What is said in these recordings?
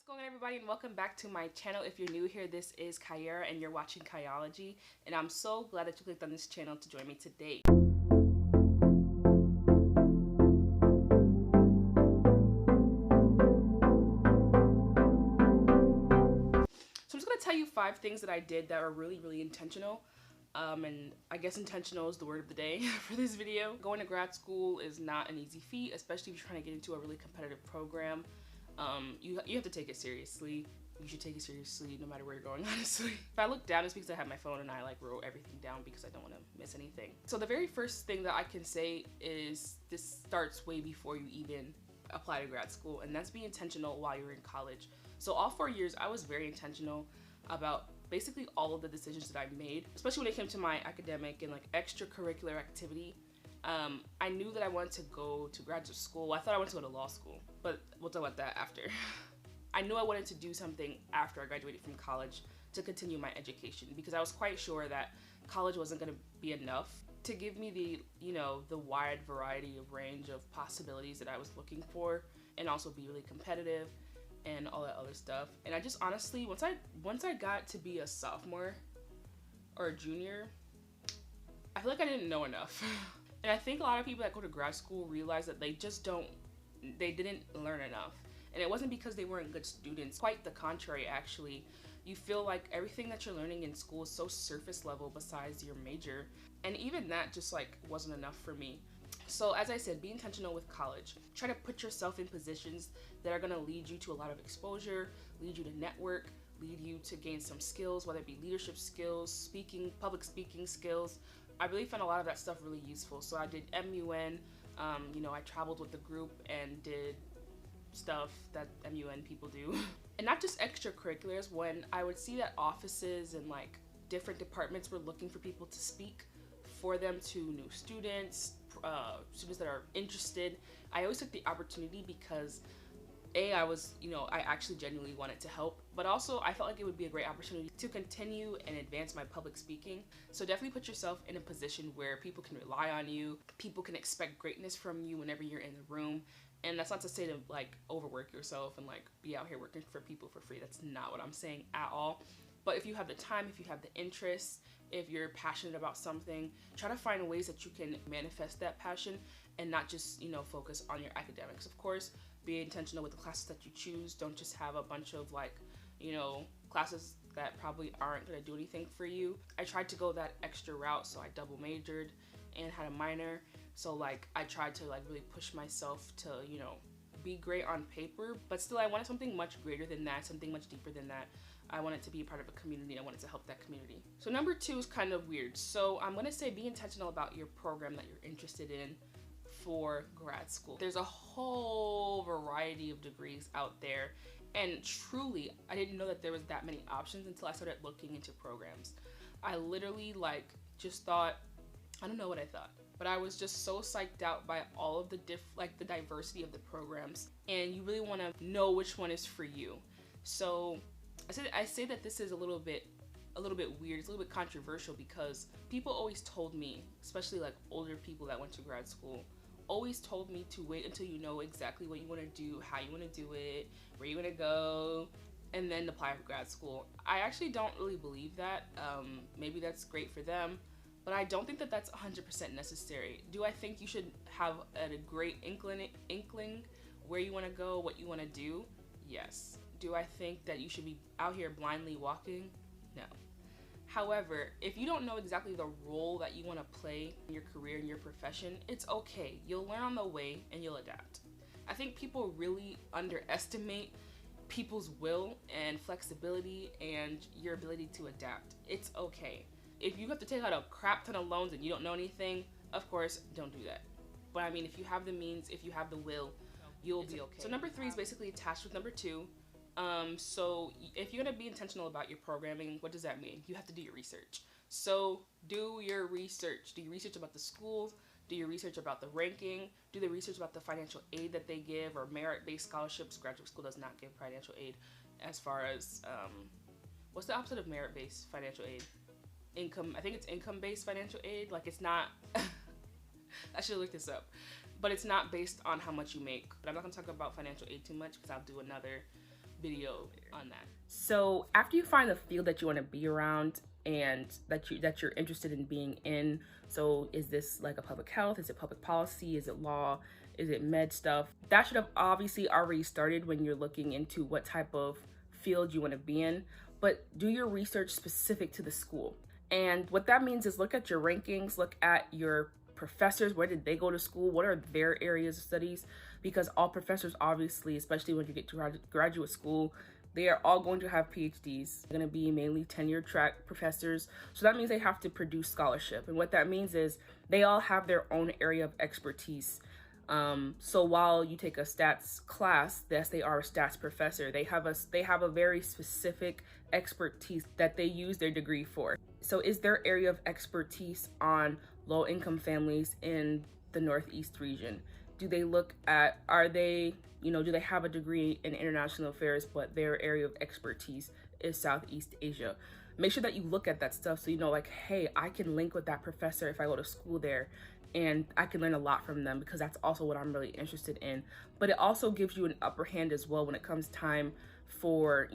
going on, everybody, and welcome back to my channel. If you're new here, this is Kyera and you're watching Kyology, and I'm so glad that you clicked on this channel to join me today. So I'm just going to tell you 5 things that I did that are really intentional. And I guess intentional is the word of the day for this video. Going to grad school is not an easy feat, especially if you're trying to get into a really competitive program. You have to take it seriously. You should take it seriously no matter where you're going, honestly. If I look down, it's because I have my phone and I wrote everything down because I don't want to miss anything. So the very first thing that I can say is this starts way before you even apply to grad school, and that's be intentional while you're in college. So all 4 years, I was very intentional about basically all of the decisions that I made, especially when it came to my academic and extracurricular activity. I knew that I wanted to go to graduate school. I thought I wanted to go to law school, but we'll talk about that after. I knew I wanted to do something after I graduated from college to continue my education, because I was quite sure that college wasn't going to be enough to give me the, the wide variety of range of possibilities that I was looking for, and also be really competitive and all that other stuff. And I just honestly, once I got to be a sophomore or a junior, I feel like I didn't know enough. And I think a lot of people that go to grad school realize that they didn't learn enough. And it wasn't because they weren't good students. Quite the contrary, actually. You feel like everything that you're learning in school is so surface level besides your major. And even that just wasn't enough for me. So as I said, be intentional with college. Try to put yourself in positions that are gonna lead you to a lot of exposure, lead you to network, lead you to gain some skills, whether it be leadership skills, public speaking skills. I really found a lot of that stuff really useful. So I did MUN, I traveled with the group and did stuff that MUN people do. And not just extracurriculars. When I would see that offices and different departments were looking for people to speak for them to new students, students that are interested, I always took the opportunity because I actually genuinely wanted to help, but also I felt like it would be a great opportunity to continue and advance my public speaking. So definitely put yourself in a position where people can rely on you, people can expect greatness from you whenever you're in the room. And that's not to say to overwork yourself and be out here working for people for free. That's not what I'm saying at all. But if you have the time, if you have the interest, if you're passionate about something, try to find ways that you can manifest that passion and not just, focus on your academics. Of course, be intentional with the classes that you choose. Don't just have a bunch of classes that probably aren't going to do anything for you. I tried to go that extra route, so I double majored and had a minor. So I tried to really push myself to, be great on paper, but still I wanted something much greater than that, something much deeper than that. I wanted to be a part of a community. I wanted to help that community. So number 2 is kind of weird. So I'm going to say be intentional about your program that you're interested in for grad school. There's a whole variety of degrees out there, and truly I didn't know that there was that many options until I started looking into programs. I literally just thought, I don't know what I thought, but I was just so psyched out by all of the the diversity of the programs, and you really want to know which one is for you. So I say that this is a little bit weird, it's a little bit controversial, because people always told me, especially older people that went to grad school, always told me to wait until you know exactly what you want to do, how you want to do it, where you want to go, and then apply for grad school. I actually don't really believe that. Maybe that's great for them, but I don't think that that's 100% necessary. Do I think you should have a great inkling where you want to go, what you want to do? Yes. Do I think that you should be out here blindly walking? No. However, if you don't know exactly the role that you want to play in your career and your profession, it's okay. You'll learn on the way and you'll adapt. I think people really underestimate people's will and flexibility and your ability to adapt. It's okay. If you have to take out a crap ton of loans and you don't know anything, of course, don't do that. But I mean, if you have the means, if you have the will, you'll be okay. So number 3 is basically attached with number 2. So if you're gonna be intentional about your programming, what does that mean? You have to do your research. So do your research. Do your research about the schools, do your research about the ranking, do the research about the financial aid that they give, or merit-based scholarships. Graduate school does not give financial aid. As far as, what's the opposite of merit-based financial aid? I think it's income-based financial aid. It's not, I should look this up, but it's not based on how much you make. But I'm not gonna talk about financial aid too much because I'll do another video on that. So after you find the field that you want to be around and that you're interested in being in, so is this like a public health, is it public policy, is it law, is it med stuff, that should have obviously already started when you're looking into what type of field you want to be in. But do your research specific to the school. And what that means is look at your rankings, look at your professors, where did they go to school, what are their areas of studies, because all professors, obviously, especially when you get to graduate school, they are all going to have PhDs. They're going to be mainly tenure track professors. So that means they have to produce scholarship. And what that means is they all have their own area of expertise. So while you take a stats class, yes, they are a stats professor. They have a very specific expertise that they use their degree for. So is their area of expertise on low income families in the Northeast region? Do they look at, do they have a degree in international affairs, but their area of expertise is Southeast Asia? Make sure that you look at that stuff so you know, like, hey, I can link with that professor if I go to school there, and I can learn a lot from them, because that's also what I'm really interested in. But it also gives you an upper hand as well when it comes time for,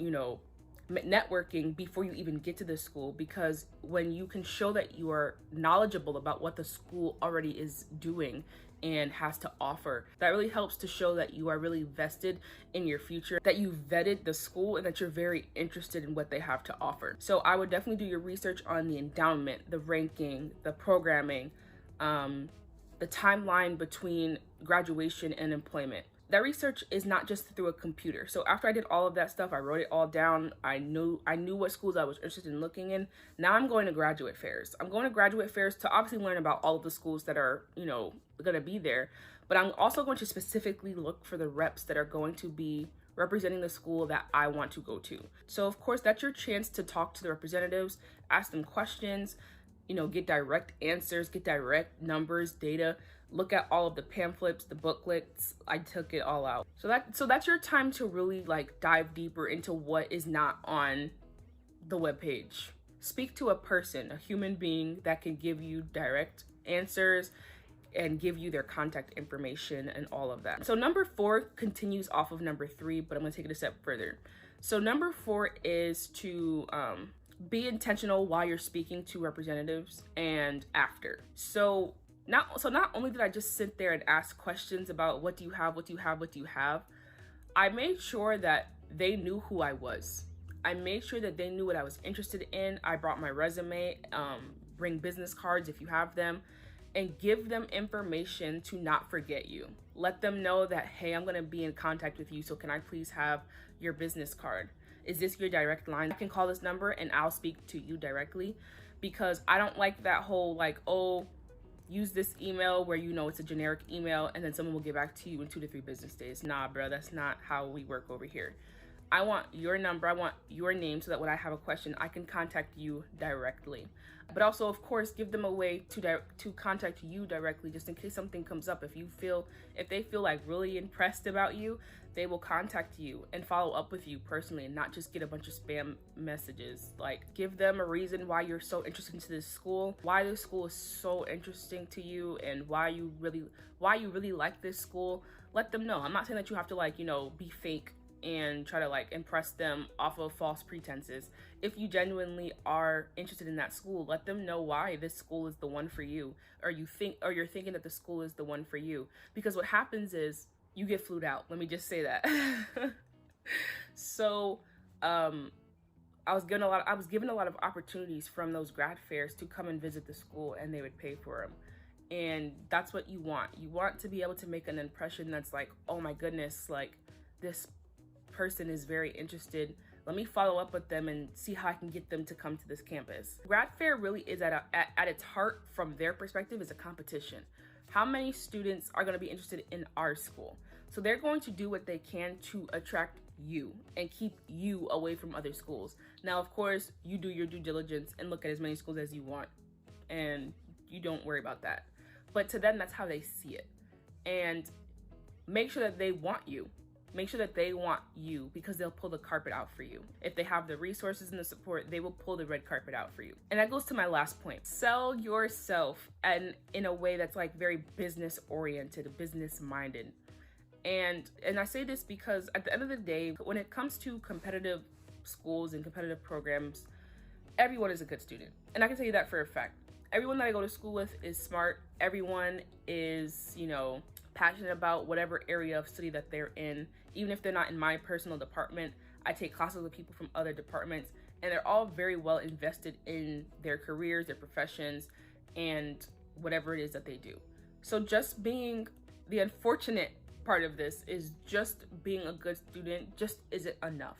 networking before you even get to the school, because when you can show that you are knowledgeable about what the school already is doing and has to offer, that really helps to show that you are really vested in your future, that you vetted the school, and that you're very interested in what they have to offer. So I would definitely do your research on the endowment, the ranking, the programming, the timeline between graduation and employment. That research is not just through a computer. So after I did all of that stuff, I wrote it all down. I knew what schools I was interested in looking in. Now I'm going to graduate fairs. I'm going to graduate fairs to obviously learn about all of the schools that are, going to be there. But I'm also going to specifically look for the reps that are going to be representing the school that I want to go to. So of course, that's your chance to talk to the representatives, ask them questions, get direct answers, get direct numbers, data, look at all of the pamphlets, the booklets. I took it all out. So that's your time to really dive deeper into what is not on the webpage. Speak to a person, a human being that can give you direct answers and give you their contact information and all of that. So number 4 continues off of number 3, but I'm gonna take it a step further. So number 4 is to be intentional while you're speaking to representatives and after. So not only did I just sit there and ask questions about what do you have, I made sure that they knew who I was. I made sure that they knew what I was interested in. I brought my resume, bring business cards if you have them, and give them information to not forget you. Let them know that, hey, I'm gonna be in contact with you, so can I please have your business card? Is this your direct line? I can call this number and I'll speak to you directly, because I don't like that whole, use this email where it's a generic email and then someone will get back to you in 2 to 3 business days. Nah, bro, that's not how we work over here. I want your number, I want your name, so that when I have a question, I can contact you directly. But also, of course, give them a way to contact you directly, just in case something comes up. If they feel really impressed about you, they will contact you and follow up with you personally, and not just get a bunch of spam messages. Give them a reason why you're so interested into this school, why this school is so interesting to you, and why you really like this school. Let them know. I'm not saying that you have to be fake and try to impress them off of false pretenses. If you genuinely are interested in that school, let them know why this school is the one for you, or you're thinking that the school is the one for you. Because what happens is you get flued out. Let me just say that. So I was given a lot of opportunities from those grad fairs to come and visit the school, and they would pay for them. And that's what you want. You want to be able to make an impression that's oh my goodness, this person is very interested. Let me follow up with them and see how I can get them to come to this campus. Grad fair really is at its heart, from their perspective, is a competition. How many students are going to be interested in our school? So they're going to do what they can to attract you and keep you away from other schools. Now, of course, you do your due diligence and look at as many schools as you want, and you don't worry about that. But to them, that's how they see it. And make sure that they want you. Make sure that they want you, because they'll pull the carpet out for you. If they have the resources and the support, they will pull the red carpet out for you. And that goes to my last point. Sell yourself, and in a way that's very business oriented, business minded. And I say this because at the end of the day, when it comes to competitive schools and competitive programs, everyone is a good student. And I can tell you that for a fact. Everyone that I go to school with is smart. Everyone is, you know, passionate about whatever area of study that they're in. Even if they're not in my personal department, I take classes with people from other departments, and they're all very well invested in their careers, their professions, and whatever it is that they do. So just being the unfortunate part of this is just being a good student just isn't enough.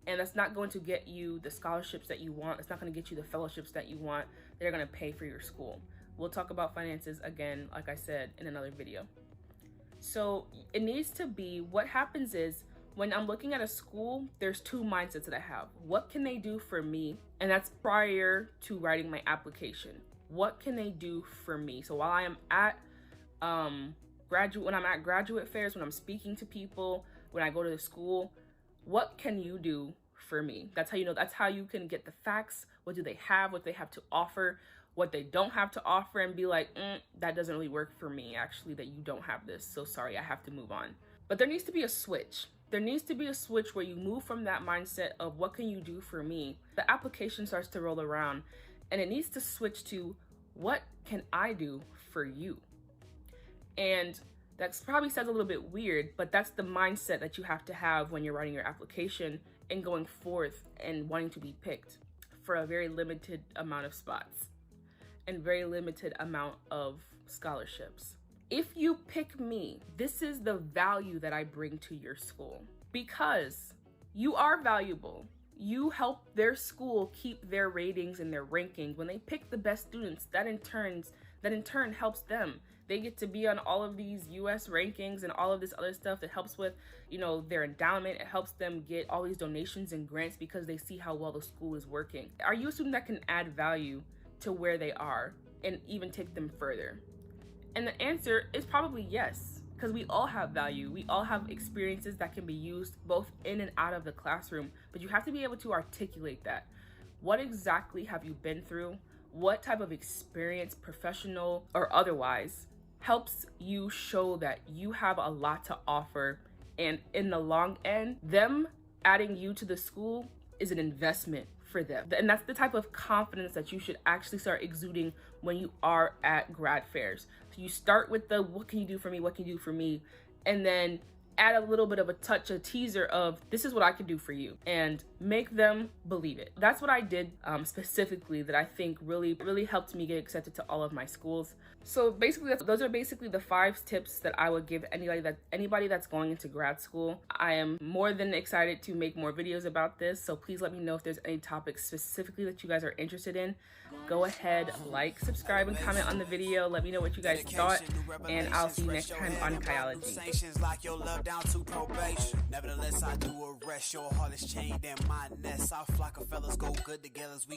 And that's not going to get you the scholarships that you want. It's not going to get you the fellowships that you want. They're going to pay for your school. We'll talk about finances again, like I said, in another video. So it needs to be, what happens is when I'm looking at a school, there's two mindsets that I have. What can they do for me? And that's prior to writing my application. What can they do for me? So while I am at when I'm at graduate fairs, when I'm speaking to people, when I go to the school, what can you do for me? That's how you know, that's how you can get the facts. What do they have? What they have to offer? What they don't have to offer, and be like, that doesn't really work for me, actually, that you don't have this. So sorry, I have to move on. But there needs to be a switch. There needs to be a switch where you move from that mindset of what can you do for me? The application starts to roll around, and it needs to switch to what can I do for you? And that probably sounds a little bit weird, but that's the mindset that you have to have when you're writing your application and going forth and wanting to be picked for a very limited amount of spots and very limited amount of scholarships. If you pick me, this is the value that I bring to your school, because you are valuable. You help their school keep their ratings and their rankings. When they pick the best students, that in turn helps them. They get to be on all of these US rankings and all of this other stuff that helps with, you know, their endowment. It helps them get all these donations and grants because they see how well the school is working. Are you a student that can add value to where they are and even take them further? And the answer is probably yes, because we all have value. We all have experiences that can be used both in and out of the classroom, but you have to be able to articulate that. What exactly have you been through? What type of experience, professional or otherwise, helps you show that you have a lot to offer, and in the long end, them adding you to the school is an investment for them. And that's the type of confidence that you should actually start exuding when you are at grad fairs. So you start with the what can you do for me, what can you do for me, and then add a little bit of a teaser of this is what I can do for you, and make them believe it. That's what I did specifically that I think really helped me get accepted to all of my schools. So basically those are basically the 5 tips that I would give anybody that's going into grad school. I am more than excited to make more videos about this, so please let me know if there's any topics specifically that you guys are interested in. Go ahead, like, subscribe, and comment on the video. Let me know what you guys thought, and I'll see you next time on Kyology. Down to probation. Nevertheless, I do arrest your heart is chained in my nest. Our flock of fellas go good together as we